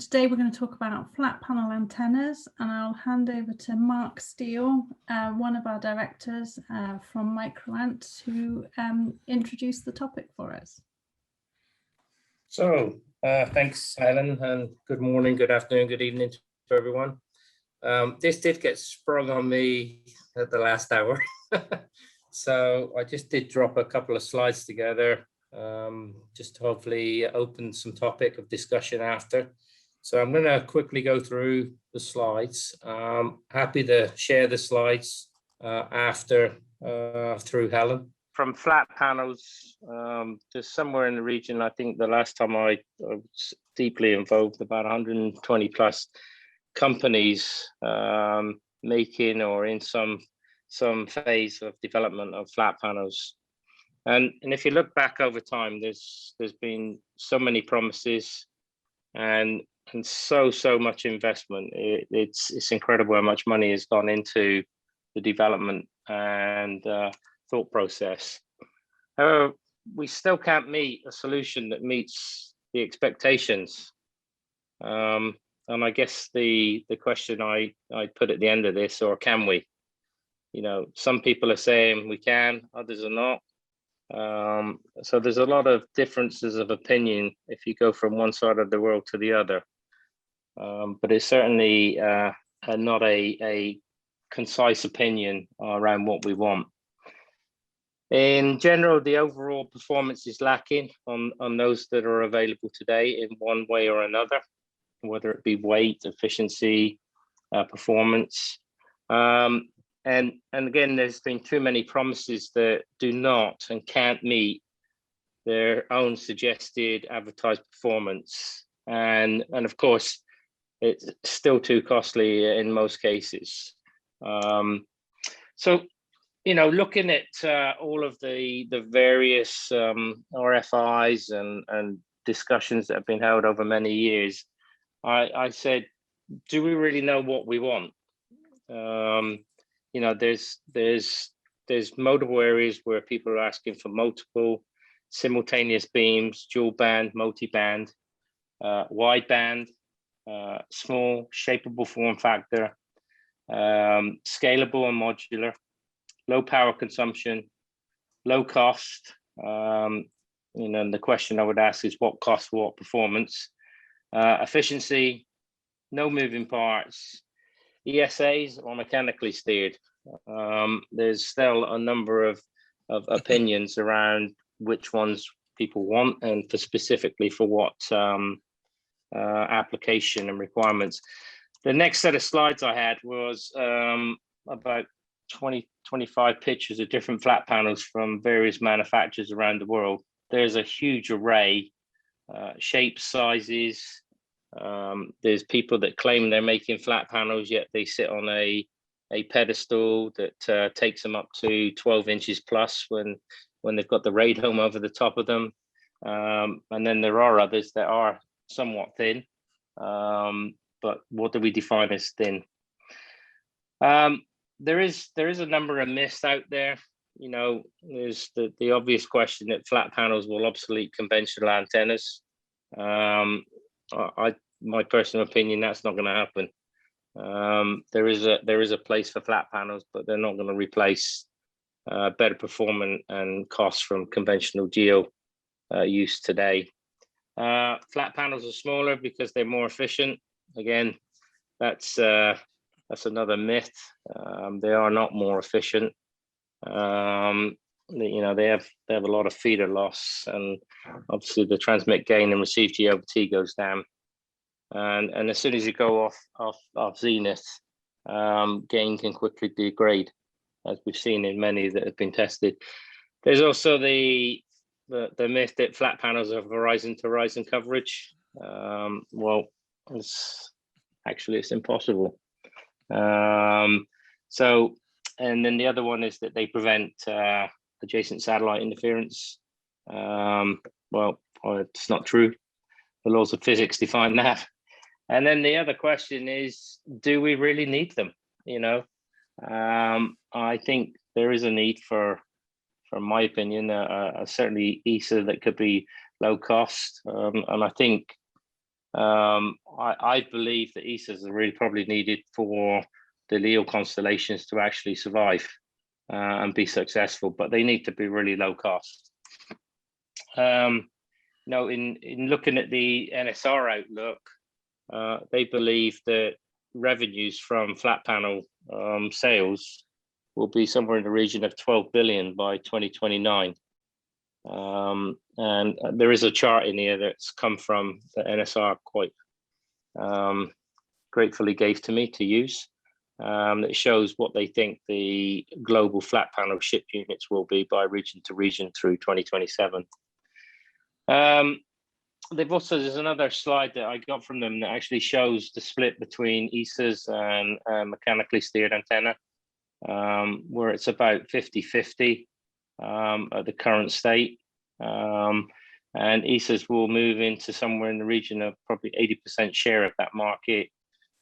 today we're going to talk about flat panel antennas, and I'll hand over to Mark Steele, one of our directors from Microant, to introduce the topic for us. So thanks, Helen, and good morning, good afternoon, good evening to everyone. This did get sprung on me at the last hour. So I just did drop a couple of slides together, just to hopefully open some topic of discussion after. So I'm going to quickly go through the slides. Happy to share the slides after through Helen. From flat panels, there's somewhere in the region, I think the last time I was deeply involved, about 120 plus companies making or in some phase of development of flat panels. And if you look back over time, there's been so many promises and so much investment. It's incredible how much money has gone into the development and thought process. However, we still can't meet a solution that meets the expectations. And I guess the question I put at the end of this, or can we? You know, some people are saying we can, others are not. So there's a lot of differences of opinion if you go from one side of the world to the other. But it's certainly not a concise opinion around what we want. In general, the overall performance is lacking on those that are available today in one way or another, whether it be weight, efficiency, performance. And again, there's been too many promises that do not and can't meet their own suggested advertised performance. And of course, it's still too costly in most cases. So, you know, looking at all of the various RFIs and discussions that have been held over many years, I said, do we really know what we want? You know, there's multiple areas where people are asking for multiple simultaneous beams, dual band, multi-band, wide band, small, shapeable form factor, scalable and modular, low power consumption, low cost. You know, and the question I would ask is what cost, what performance, efficiency, no moving parts, ESAs or mechanically steered. There's still a number of opinions around which ones people want and for specifically for what application and requirements. The next set of slides I had was about 25 pictures of different flat panels from various manufacturers around the world. There's a huge array, shapes, sizes. There's people that claim they're making flat panels, yet they sit on a pedestal that takes them up to 12 inches plus when they've got the radome over the top of them. And then there are others that are somewhat thin. But what do we define as thin? There is a number of myths out there. You know, there's the obvious question that flat panels will obsolete conventional antennas. My personal opinion, that's not going to happen. There is a place for flat panels, but they're not going to replace better performance and costs from conventional geo use today. Flat panels are smaller because they're more efficient. Again, that's another myth. They are not more efficient. You know, they have a lot of feeder loss, and obviously the transmit gain and receive G over T goes down. And as soon as you go off zenith, gain can quickly degrade, as we've seen in many that have been tested. There's also the myth that flat panels are horizon to horizon coverage. Well, it's impossible. So, and then the other one is that they prevent adjacent satellite interference. Well, it's not true. The laws of physics define that. And then the other question is, do we really need them? You know, I think there is a need for my opinion, certainly ESA that could be low cost. And I think I believe that ESAs are really probably needed for the LEO constellations to actually survive and be successful, but they need to be really low cost. Now, in looking at the NSR outlook, they believe that revenues from flat panel sales will be somewhere in the region of 12 billion by 2029. And there is a chart in here that's come from the NSR quite gratefully gave to me to use. That shows what they think the global flat panel ship units will be by region to region through 2027. They've also, there's another slide that I got from them that actually shows the split between ESAs and mechanically steered antenna, where it's about 50-50 at the current state. And ESAs will move into somewhere in the region of probably 80% share of that market,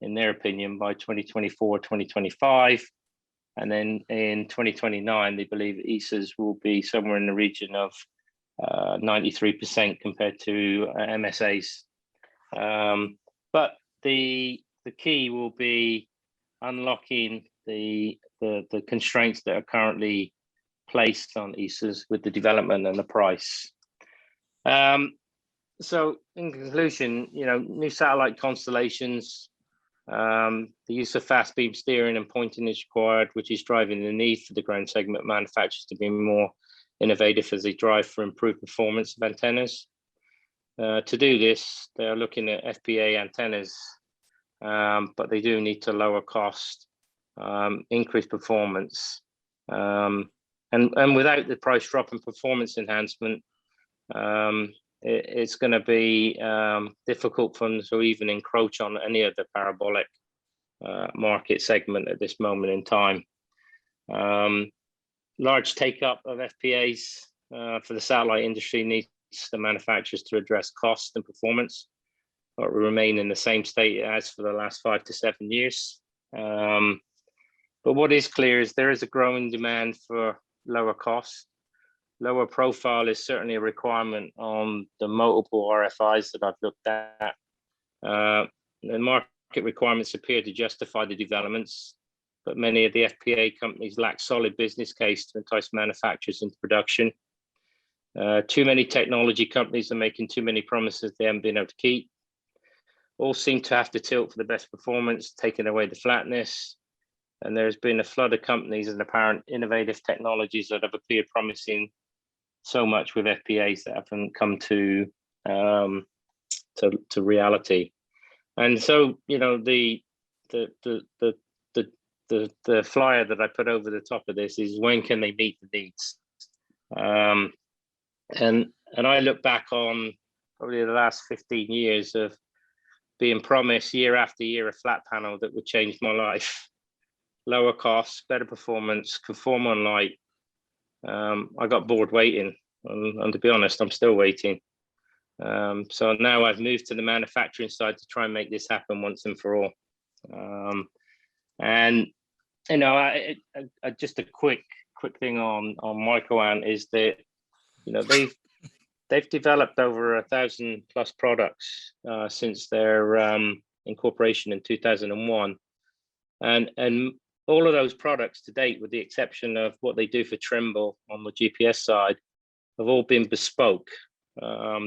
in their opinion, by 2024, 2025. And then in 2029, they believe ESAs will be somewhere in the region of 93% compared to MSAs. But the key will be unlocking the constraints that are currently placed on ESAs with the development and the price. So in conclusion, new satellite constellations, the use of fast beam steering and pointing is required, which is driving the need for the ground segment manufacturers to be more innovative as they drive for improved performance of antennas. To do this, they are looking at FPA antennas, but they do need to lower cost, increase performance, and without the price drop and performance enhancement, it's going to be difficult for them to even encroach on any of the parabolic market segment at this moment in time. Large take-up of FPAs for the satellite industry needs the manufacturers to address cost and performance, but will remain in the same state as for the last 5 to 7 years. But what is clear is there is a growing demand for lower cost. Lower profile is certainly a requirement on the multiple RFIs that I've looked at. The market requirements appear to justify the developments, but many of the FPA companies lack solid business case to entice manufacturers into production. Too many technology companies are making too many promises they haven't been able to keep. All seem to have to tilt for the best performance, taking away the flatness. And there's been a flood of companies and apparent innovative technologies that have appeared promising so much with FPAs that haven't come to reality. And so, the flyer that I put over the top of this is, when can they meet the needs? And I look back on probably the last 15 years of being promised year after year a flat panel that would change my life. Lower costs, better performance, conform on light. I got bored waiting, and to be honest, I'm still waiting. So now I've moved to the manufacturing side to try and make this happen once and for all. And just a quick thing on Microant is that they've developed over 1,000 plus products since their incorporation in 2001, and all of those products to date, with the exception of what they do for Trimble on the GPS side, have all been bespoke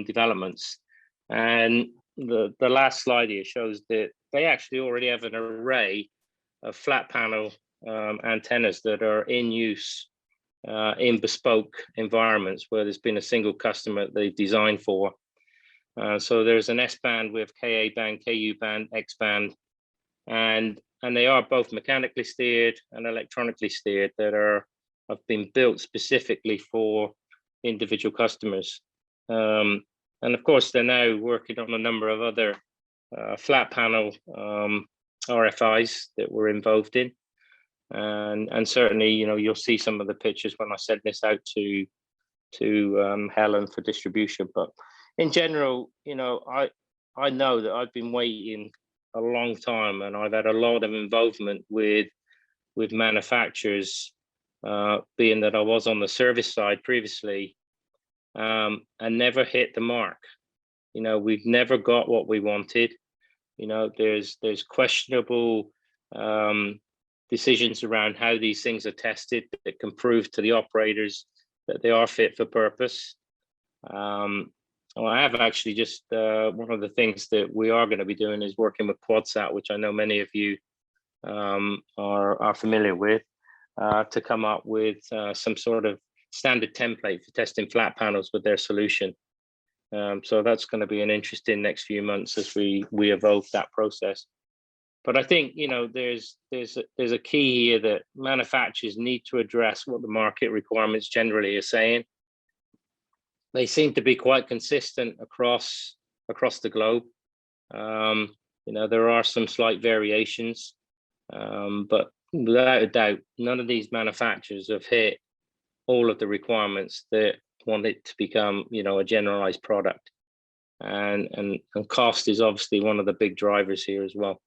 developments. And the last slide here shows that they actually already have an array of flat panel antennas that are in use in bespoke environments where there's been a single customer that they've designed for. So there's an S-band with KA band, KU band, X band, and they are both mechanically steered and electronically steered that have been built specifically for individual customers. And of course, they're now working on a number of other flat panel RFIs that we're involved in. And certainly, you'll see some of the pictures when I send this out to Helen for distribution. But in general, I know that I've been waiting a long time, and I've had a lot of involvement with manufacturers, being that I was on the service side previously, and never hit the mark. You know, we've never got what we wanted. You know, there's questionable decisions around how these things are tested that can prove to the operators that they are fit for purpose. Well, I have actually just one of the things that we are going to be doing is working with QuadSat, which I know many of you are familiar with, to come up with some sort of standard template for testing flat panels with their solution. So that's going to be an interesting next few months as we evolve that process. But I think, you know, there's a key here that manufacturers need to address what the market requirements generally are saying. They seem to be quite consistent across the globe. You know, there are some slight variations, but without a doubt, none of these manufacturers have hit all of the requirements that want it to become, you know, a generalized product. And cost is obviously one of the big drivers here as well.